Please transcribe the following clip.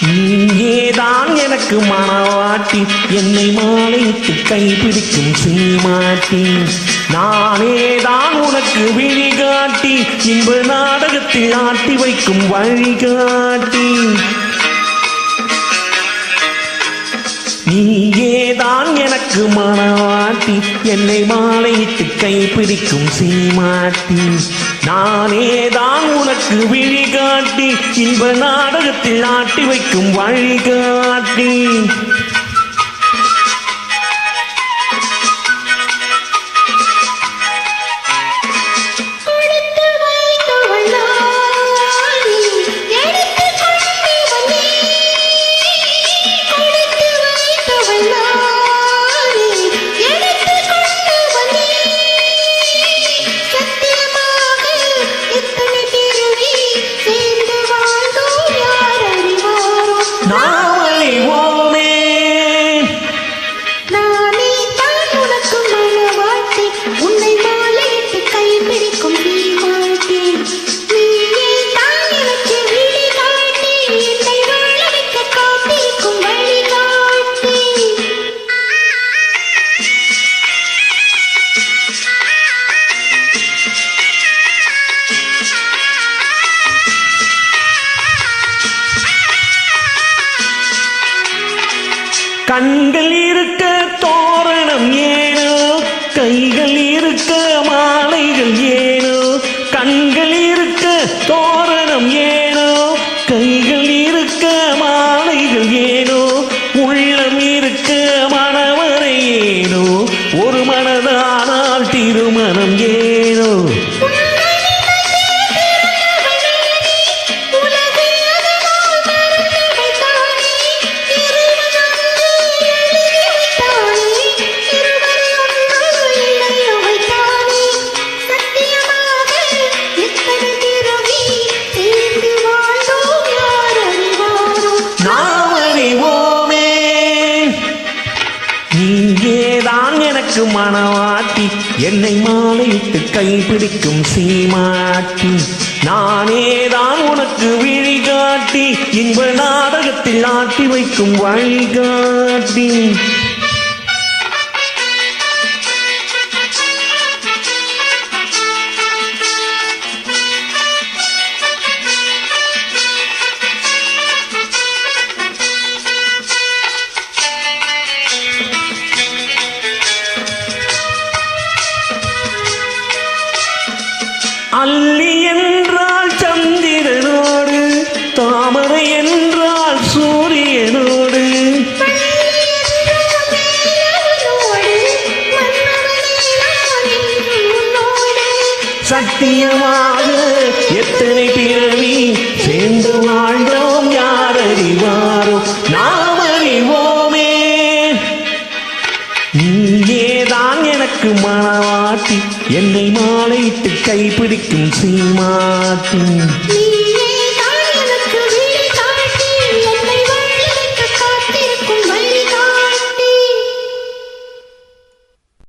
நீயேதான் எனக்கு மனவாட்டி, என்னை மாலையிட்டு கைப்பிடிக்கும் சீமாட்டி. நானேதான் உனக்கு விழிகாட்டி, இன்ப நாடகத்தில் ஆட்டி வைக்கும் வழிகாட்டி. நீயேதான் எனக்கு மனவாட்டி, என்னை மாலையிட்டு கைப்பிடிக்கும் சீமாட்டி. நானேதான் உனக்கு விழிகாட்டி, இன்ப நாடகத்தில் ஆட்டி வைக்கும் வழிகாட்டி. கண்கள் இருக்க தோரணம் ஏனோ, கைகள் இருக்க மாலைகள் ஏனோ. கண்கள் இருக்க தோரணம் ஏனோ, கைகள் இருக்க மாலைகள் ஏனோ. உள்ளம் இருக்க மணவரை ஏனோ, ஒரு மனதானால் திருமணம் ஏனோ. நீயேதான் எனக்கு மனவாட்டி, என்னை மாலையிட்டு கைப்பிடிக்கும் சீமாட்டி. நானேதான் உனக்கு விழிகாட்டி, இன்ப நாடகத்தில் ஆட்டி வைக்கும் வழிகாட்டி. அல்லி என்றால் சந்திரனோடு, தாமரை என்றால் சூரியனோடு. சத்தியமாக எத்தனை பிறவி சேர்ந்து வாழ்ந்தோம், யார் அறிவாரோ நாம் அறிவோமே. நீயேதான் எனக்கு மனவாட்டி, என்னை மாலையிட்டு கைப்பிடிக்கும் சீமாட்டி.